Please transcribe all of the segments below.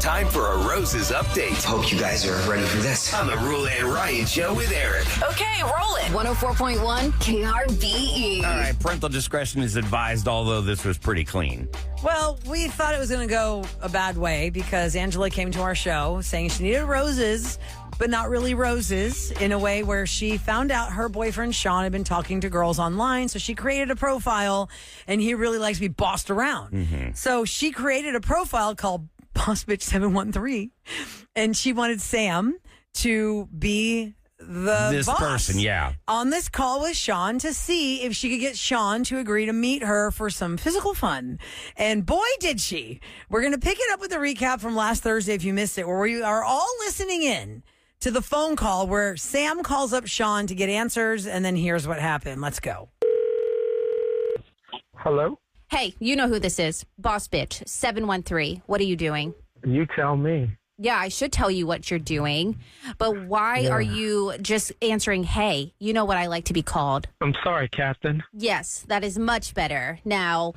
Time for a Roses update. Hope you guys are ready for this. On the Roula and Ryan Show with Eric. Okay, roll it. 104.1 KRBE. All right, parental discretion is advised, although this was pretty clean. Well, we thought it was going to go a bad way because Angela came to our show saying she needed roses, but not really roses, in a way where she found out her boyfriend Sean had been talking to girls online. So she created a profile, and he really likes to be bossed around. Mm-hmm. So she created a profile called Boss Bitch 713, and she wanted Sam to be this boss person, yeah, on this call with Sean to see if she could get Sean to agree to meet her for some physical fun. And boy, did she. We're going to pick it up with a recap from last Thursday if you missed it, where we are all listening in to the phone call where Sam calls up Sean to get answers, and then here's what happened. Let's go. Hello? Hey, you know who this is. Boss Bitch 713. What are you doing? You tell me. Yeah, I should tell you what you're doing, but why are you just answering, hey? You know what I like to be called. I'm sorry, Captain. Yes, that is much better. Now,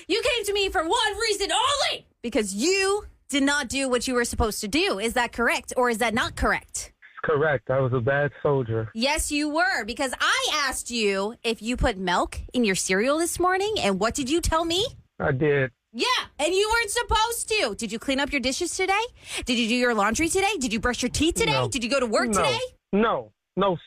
you came to me for one reason only, because you did not do what you were supposed to do. Is that correct, or is that not correct? Correct. I was a bad soldier. Yes, you were, because I asked you if you put milk in your cereal this morning, and what did you tell me? I did. Yeah, and you weren't supposed to. Did you clean up your dishes today? Did you do your laundry today? Did you brush your teeth today? No. Did you go to work today? No,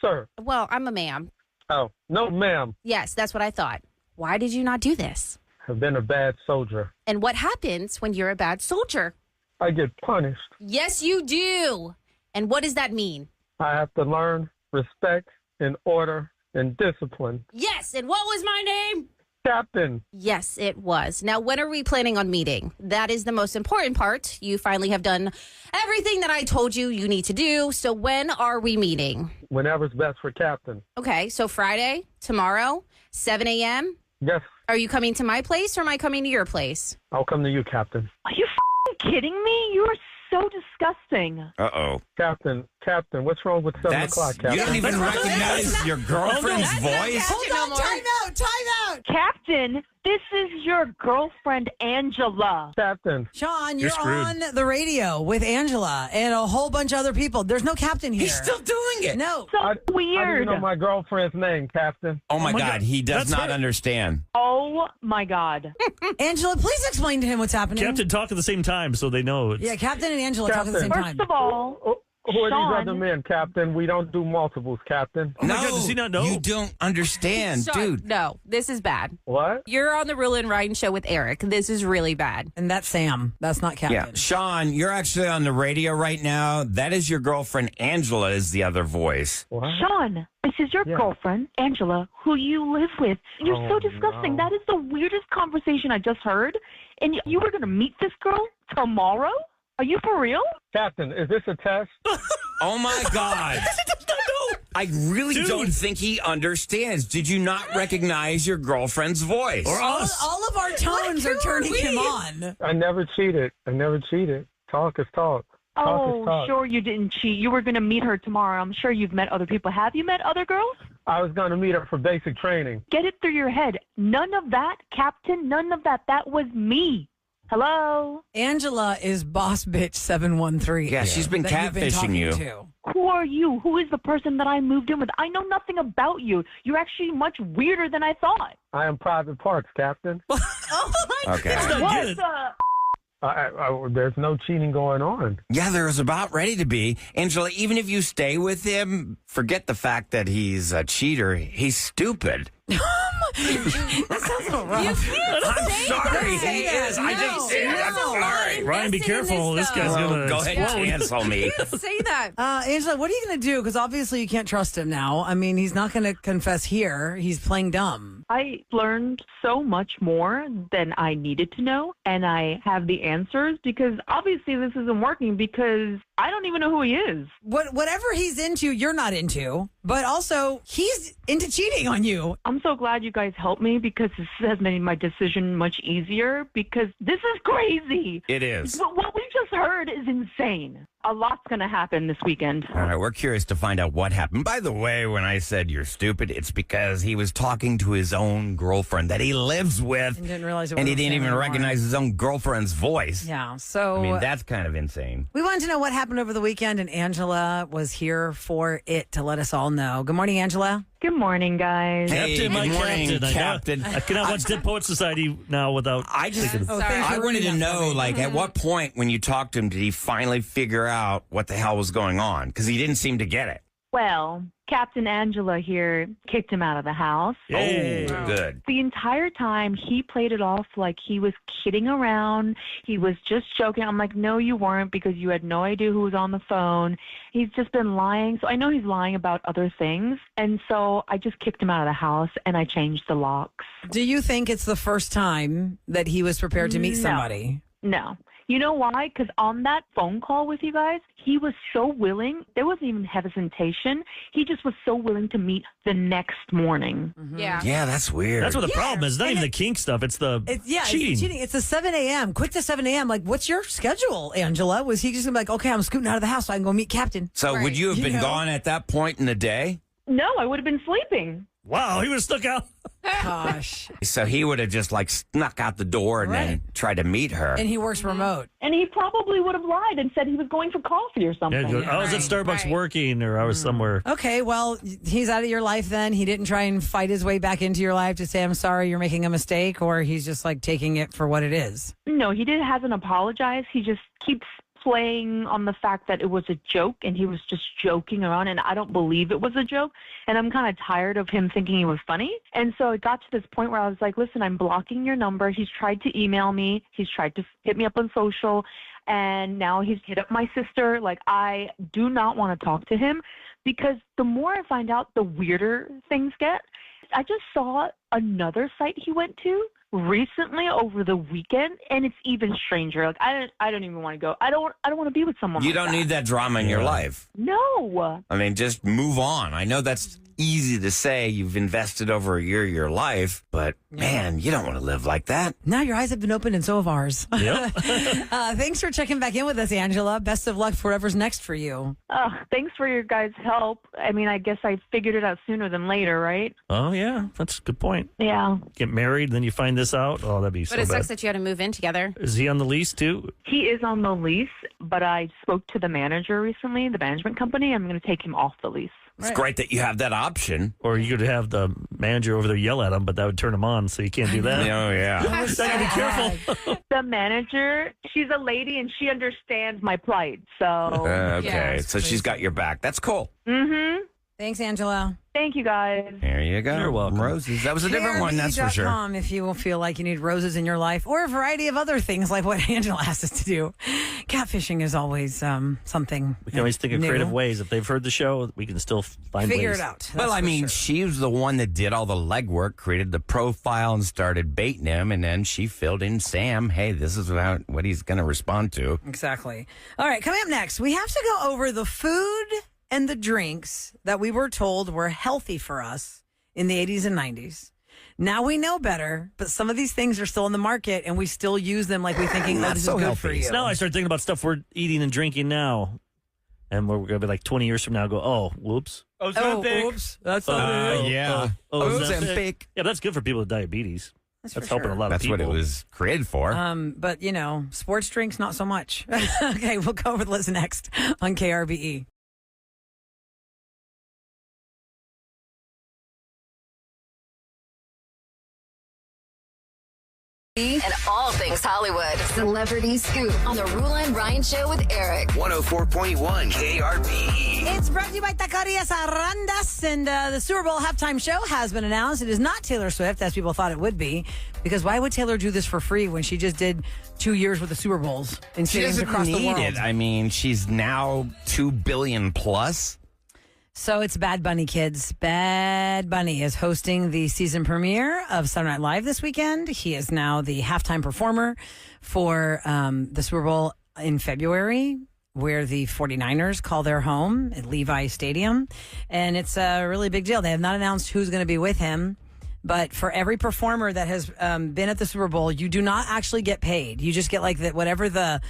sir. Well, I'm a ma'am. Oh, no, ma'am. Yes, that's what I thought. Why did you not do this? I've been a bad soldier. And what happens when you're a bad soldier? I get punished. Yes, you do. And what does that mean? I have to learn respect and order and discipline. Yes, and what was my name? Captain. Yes, it was. Now, when are we planning on meeting? That is the most important part. You finally have done everything that I told you you need to do. So when are we meeting? Whenever's best for Captain. Okay, so Friday, tomorrow, 7 a.m.? Yes. Are you coming to my place or am I coming to your place? I'll come to you, Captain. Are you kidding me? You are so disgusting. Uh-oh. Captain, what's wrong with 7 o'clock, Captain? You don't even recognize your girlfriend's voice? Hold on, time out. Captain, this is your girlfriend, Angela. Captain. Sean, you're screwed. on the radio with Angela and a whole bunch of other people. There's no captain here. He's still doing it. No. So I weird. didn't know my girlfriend's name, Captain. Oh, my God. He does That's not her. understand. Oh, my God. Angela, please explain to him what's happening. Captain talk at the same time, so they know. It's, Yeah, Captain and Angela talk at the same Captain. time. First of all, Who are Sean. these other men, Captain? We don't do multiples, Captain. Oh my God, does he not know? You don't understand, Sean, dude. no, this is bad. What? You're on the Roula and Ryan show with Eric. This is really bad. And that's Sam. That's not Captain. Yeah. Sean, you're actually on the radio right now. That is your girlfriend, Angela, is the other voice. What? Sean, this is your Yeah. girlfriend, Angela, who you live with. You're Oh, so disgusting. no. That is the weirdest conversation I just heard. And you were going to meet this girl tomorrow? Are you for real? Captain, is this a test? Oh, my God. I really Dude. don't think he understands. Did you not recognize your girlfriend's voice? Or us. All of our tones are turning him on. I never cheated. Talk is talk. Talk is Oh, talk. sure you didn't cheat. You were going to meet her tomorrow. I'm sure you've met other people. Have you met other girls? I was going to meet her for basic training. Get it through your head. None of that, Captain, none of that. That was me. Hello? Angela is Boss Bitch 713. Yeah, she's been that you've been catfishing talking you. to. Who are you? Who is the person that I moved in with? I know nothing about you. You're actually much weirder than I thought. I am private parts, Captain. Oh, my Okay. not What good. There's no cheating going on. Yeah, there is about ready to be. Angela, even if you stay with him, forget the fact that he's a cheater. He's stupid. That sounds a little rough. I'm sorry, he that. is. I just said I'm No. sorry. Ryan, be careful. This guy's Oh, going to go ahead and cancel me. Say that. Angela, what are you going to do? Because obviously you can't trust him now. I mean, he's not going to confess here. He's playing dumb. I learned so much more than I needed to know, and I have the answers because obviously this isn't working because I don't even know who he is. Whatever he's into, you're not into. But also, he's into cheating on you. I'm so glad you guys helped me because this has made my decision much easier because this is crazy. It is. What we just heard is insane. A lot's going to happen this weekend. All right, we're curious to find out what happened. By the way, when I said you're stupid, it's because he was talking to his own girlfriend that he lives with. And didn't realize it and he wasn't didn't him even anymore. recognize his own girlfriend's voice. Yeah, so I mean, that's kind of insane. we wanted to know what happened over the weekend, and Angela was here for it to let us all know. Good morning, Angela. Good morning, guys. Hey, Captain, my good morning, Captain. Captain. I cannot watch Dead Poet Society now without. I just, thinking of- Oh, thanks I for wanted to ruining that for know, me. like, at what point when you talked to him did he finally figure out what the hell was going on? Because he didn't seem to get it. Well, Captain Angela here kicked him out of the house. Yay. Oh, good. The entire time he played it off like he was kidding around. He was just joking. I'm like, no, you weren't, because you had no idea who was on the phone. He's just been lying. So I know he's lying about other things. And so I just kicked him out of the house and I changed the locks. Do you think it's the first time that he was prepared to meet No. somebody? No. You know why? Because on that phone call with you guys, he was so willing. There wasn't even hesitation. He just was so willing to meet the next morning. Yeah. Yeah, that's weird. That's what the Yeah, problem is. It's not and even it- the kink stuff. It's the cheating. It's cheating. It's a 7 a.m. Quick to 7 a.m. Like, what's your schedule, Angela? Was he just gonna be like, okay, I'm scooting out of the house so I can go meet Captain? So would you have You been know? gone at that point in the day? No, I would have been sleeping. Wow, he would have stuck out. Gosh. So he would have just like snuck out the door and then tried to meet her. And he works remote. And he probably would have lied and said he was going for coffee or Yeah, something. I was at Starbucks right. working, or I was somewhere. Okay, well, he's out of your life then. He didn't try and fight his way back into your life to say, I'm sorry, you're making a mistake, or he's just like taking it for what it is. No, hasn't apologized. He just keeps playing on the fact that it was a joke and he was just joking around, and I don't believe it was a joke, and I'm kind of tired of him thinking he was funny. And so it got to this point where I was like, listen, I'm blocking your number. He's tried to email me. He's tried to hit me up on social, and now he's hit up my sister. Like, I do not want to talk to him, because the more I find out, the weirder things get. I just saw another site he went to recently over the weekend, and it's even stranger. Like, I don't even want to go. I don't want to be with someone. You like don't that. need that drama in your life. No. I mean, just move on. I know that's easy to say. You've invested over a year of your life, but man, you don't want to live like that. Now your eyes have been opened and so have ours. Yep. Thanks for checking back in with us, Angela. Best of luck for whatever's next for you. Thanks for your guys' help. I mean, I guess I figured it out sooner than later, right? Oh, yeah. That's a good point. Yeah. Get married, then you find this out. Oh, that'd be so But it bad. sucks that you had to move in together. Is he on the lease, too? He is on the lease, but I spoke to the manager recently, the management company. I'm going to take him off the lease. It's great that you have that option. Or you could have the manager over there yell at him, but that would turn him on, so you can't do that. Oh, yeah. You gotta be careful. The manager, she's a lady and she understands my plight. So, Okay, Yeah, so she's got your back. That's cool. Thanks, Angela. thank you guys. There you go. You're welcome. Roses. That was a different one, that's for sure. KRB.com if you will feel like you need roses in your life, or a variety of other things like what Angela asked us to do. Catfishing is always something. We can always think of new. creative ways. If they've heard the show, we can still find Figure ways. it out. Well, That's I for mean, sure. she was the one that did all the legwork, created the profile, and started baiting him, and then she filled in Sam. Hey, this is what he's going to respond to. Exactly. All right, coming up next, we have to go over the food and the drinks that we were told were healthy for us in the 80s and 90s. Now we know better, but some of these things are still in the market, and we still use them like we're thinking, Not this so is good healthy. for you. So now I start thinking about stuff we're eating and drinking now. And we're going to be like 20 years from now, go, oh, whoops. Oh, oops. That's not it. yeah. Ozempic. Yeah, that's good for people with diabetes. That's That's for helping sure. a lot That's of people. what it was created for. But, you know, sports drinks, not so much. Okay, we'll go over this next on KRBE. And all things Hollywood. Celebrity Scoop on the Roula and Ryan Show with Eric. 104.1 KRBE. It's brought to you by Taquerias Arandas, and the Super Bowl halftime show has been announced. It is not Taylor Swift, as people thought it would be, because why would Taylor do this for free when she just did 2 years with the Super Bowls in She stadiums doesn't across the need world? it. I mean, she's now 2 billion plus. So it's Bad Bunny, kids. Bad Bunny is hosting the season premiere of Saturday Night Live this weekend. He is now the halftime performer for the Super Bowl in February, where the 49ers call their home at Levi Stadium. And it's a really big deal. They have not announced who's going to be with him. But for every performer that has been at the Super Bowl, you do not actually get paid. You just get like whatever the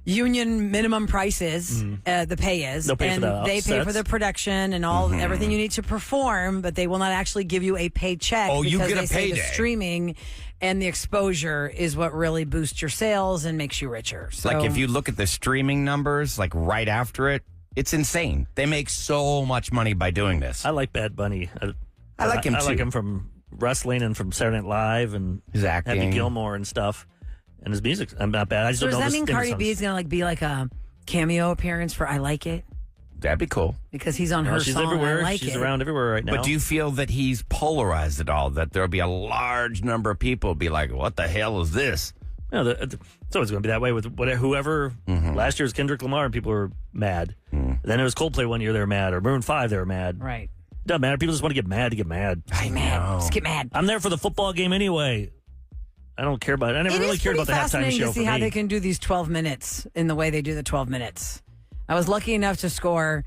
union minimum prices, the pay is. They'll pay and for the they pay for offsets. the production and everything you need to perform, but they will not actually give you a paycheck. Oh, you because get a they say the payday. streaming and the exposure is what really boosts your sales and makes you richer. So, Like if you look at the streaming numbers, like right after it, it's insane. They make so much money by doing this. I like Bad Bunny. I like him I like too. him from wrestling and from Saturday Night Live and His acting. Happy Gilmore and stuff. And his music, I'm not bad. I just so don't does know that the mean theme Cardi songs. B is going to be like a cameo appearance for I Like It? That'd be cool. Because he's on No, her she's song, everywhere. I Like She's It. around everywhere right now. But do you feel that he's polarized at all? That there'll be a large number of people be like, what the hell is this? No, it's always going to be that way with whoever. Last year was Kendrick Lamar and people were mad. Then it was Coldplay one year, they were mad. Or Maroon 5, they were mad. Right. Doesn't matter. People just want to get mad to get mad. I know. Just get mad. I'm there for the football game anyway. I don't care about it. I never It really is cared pretty about the halftime fascinating show to see for how me. they can do these 12 minutes in the way they do the 12 minutes. I was lucky enough to score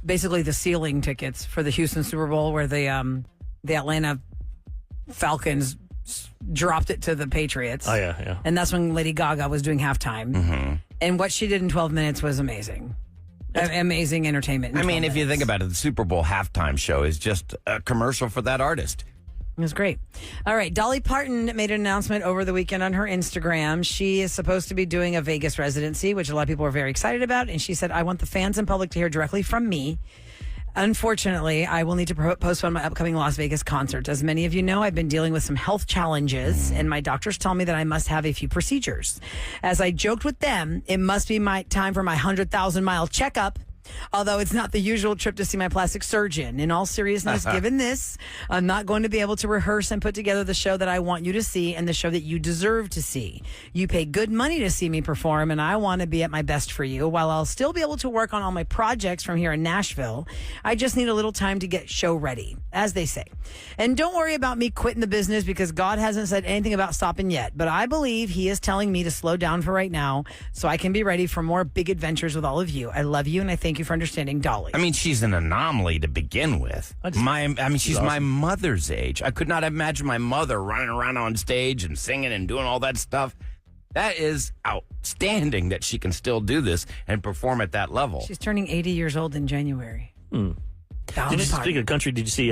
basically the ceiling tickets for the Houston Super Bowl where the Atlanta Falcons dropped it to the Patriots. Oh, yeah. And that's when Lady Gaga was doing halftime. And what she did in 12 minutes was amazing. Amazing entertainment. in I mean, 12 if you think minutes. about it, the Super Bowl halftime show is just a commercial for that artist. It was great. All right. Dolly Parton made an announcement over the weekend on her Instagram. She is supposed to be doing a Vegas residency, which a lot of people are very excited about. And she said, I want the fans and public to hear directly from me. Unfortunately, I will need to postpone my upcoming Las Vegas concert. As many of you know, I've been dealing with some health challenges, and my doctors tell me that I must have a few procedures. As I joked with them, it must be my time for my 100,000-mile checkup. Although it's not the usual trip to see my plastic surgeon. In all seriousness, given this, I'm not going to be able to rehearse and put together the show that I want you to see and the show that you deserve to see. You pay good money to see me perform, and I want to be at my best for you. While I'll still be able to work on all my projects from here in Nashville, I just need a little time to get show ready, as they say. And don't worry about me quitting the business because God hasn't said anything about stopping yet. But I believe He is telling me to slow down for right now so I can be ready for more big adventures with all of you. I love you, and I thank you for understanding, Dolly. I mean, she's an anomaly to begin with. She's my awesome. mother's age. I could not imagine my mother running around on stage and singing and doing all that stuff. That is outstanding that she can still do this and perform at that level. She's turning 80 years old in January. Dolly Speaking Parton. of country, did you see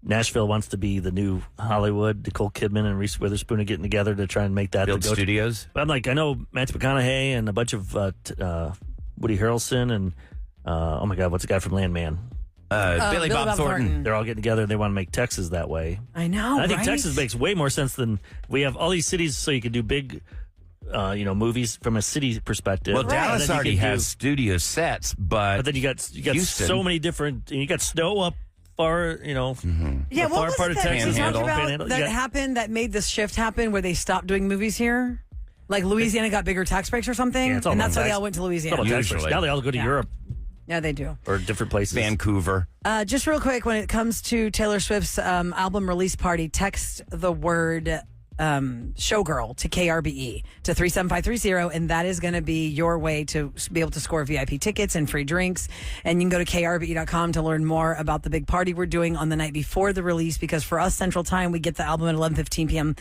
Nashville wants to be the new Hollywood? Nicole Kidman and Reese Witherspoon are getting together to try and make that Build the go-to. studios. But I'm like, I know Matthew McConaughey and a bunch of Woody Harrelson and oh my God, what's the guy from Landman? Billy Bob Thornton. They're all getting together and they want to make Texas that way. I know, And I think right? Texas makes way more sense than we have all these cities, so you can do big, movies from a city perspective. Well, And Dallas then you already can has studio sets, but then you got Houston. so many different. You got snow up far, Yeah, the what far was part it of that Texas, we talked Panhandle. about Panhandle. that Yeah. happened that made this shift happen where they stopped doing movies here? Like Louisiana got bigger tax breaks or something? Yeah, it's all and about that's why they tax. all went to It's all Louisiana. about tax Usually. breaks. Now they all go to Yeah. Europe Yeah, they do. or different places. Vancouver. Just real quick, when it comes to Taylor Swift's album release party, text the word showgirl to KRBE to 37530, and that is going to be your way to be able to score VIP tickets and free drinks. And you can go to krbe.com to learn more about the big party we're doing on the night before the release, because for us Central Time, we get the album at 11:15 p.m.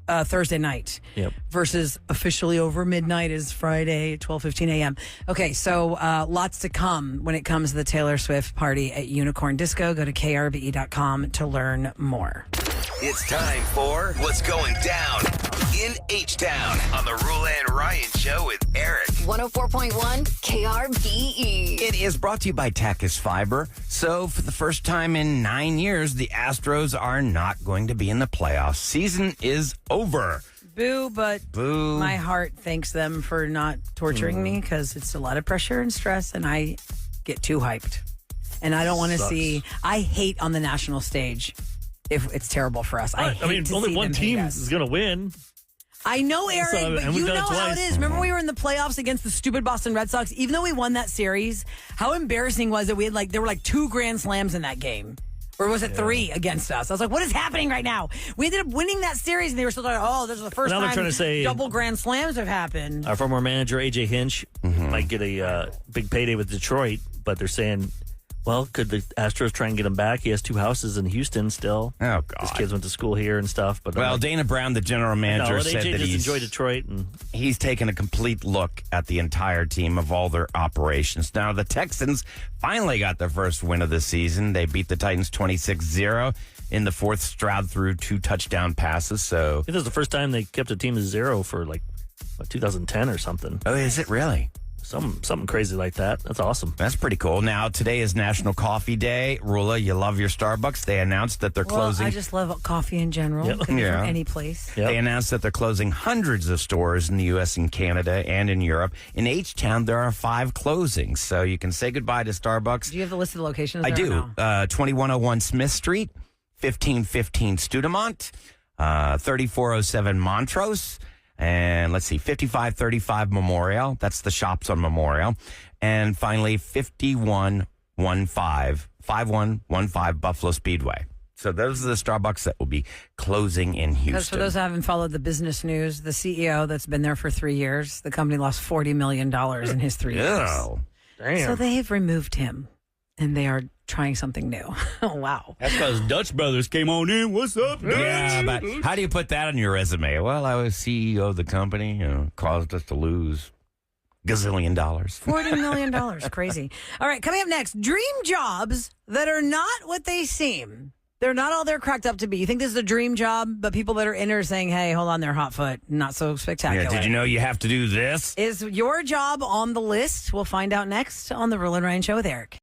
Thursday night. Yep. Versus officially over midnight is Friday at 12:15 a.m. Okay, so lots to come when it comes to the Taylor Swift party at Unicorn Disco. Go to krbe.com to learn more. It's time for What's Going Down in H-Town on the Roula and Ryan Show with Eric. 104.1 KRBE. It is brought to you by Tachys Fiber. So, for the first time in 9 years, the Astros are not going to be in the playoffs. Season is over. Boo, but Boo. my heart thanks them for not torturing me because it's a lot of pressure and stress, and I get too hyped. And I don't want to Sucks. see, I hate on the national stage if it's terrible for us. I hate to only see one them team hate us. is going to win. I know, Eric, So, but and we've you done know it how it twice. is. Remember we were in the playoffs against the stupid Boston Red Sox? Even though we won that series, how embarrassing was it? We had there were 2 grand slams in that game. Or was it 3 against us? I was like, what is happening right now? We ended up winning that series, and they were still like, oh, this is the first Now they're time trying to say- double grand slams have happened. Our former manager, AJ Hinch, might get a big payday with Detroit, but they're saying, Well, could the Astros try and get him back? He has 2 houses in Houston still. Oh, His God. kids went to school here and stuff. But Well, Dana Brown, the general manager, said AJ that just enjoy Detroit. And he's taken a complete look at the entire team of all their operations. Now, the Texans finally got their first win of the season. They beat the Titans 26-0 in the fourth. Stroud threw 2 touchdown passes. So, I think this was the first time they kept a team to 0 for 2010 or something. oh, is it really? Something crazy like that. That's awesome. That's pretty cool. Now, today is National Coffee Day. Rula, you love your Starbucks. They announced that they're closing. I just love coffee in general. Yep. Could be Yeah. from any place. Yep. They announced that they're closing hundreds of stores in the U.S. and Canada and in Europe. In H-Town, there are 5 closings, so you can say goodbye to Starbucks. Do you have the list of the locations? I there do. or no? 2101 Smith Street, 1515 Studemont, 3407 Montrose, and let's see, 5535 Memorial. That's the shops on Memorial. And finally, 5115 Buffalo Speedway. So those are the Starbucks that will be closing in Because Houston. for those who haven't followed the business news, the CEO that's been there for 3 years, the company lost $40 million in his 3 years. Oh, So they've removed him, and they are trying something new. Oh, wow. that's because Dutch Brothers came on in. What's up, Dutch? Yeah, but how do you put that on your resume? Well, I was CEO of the company, caused us to lose gazillion dollars. $40 million. Crazy. All right, coming up next, dream jobs that are not what they seem. They're not all they're cracked up to be. You think this is a dream job, but people that are in are saying, hey, hold on, they're hot foot. Not so spectacular. Yeah, did you know you have to do this? Is your job on the list? We'll find out next on The Roula and Ryan Show with Eric.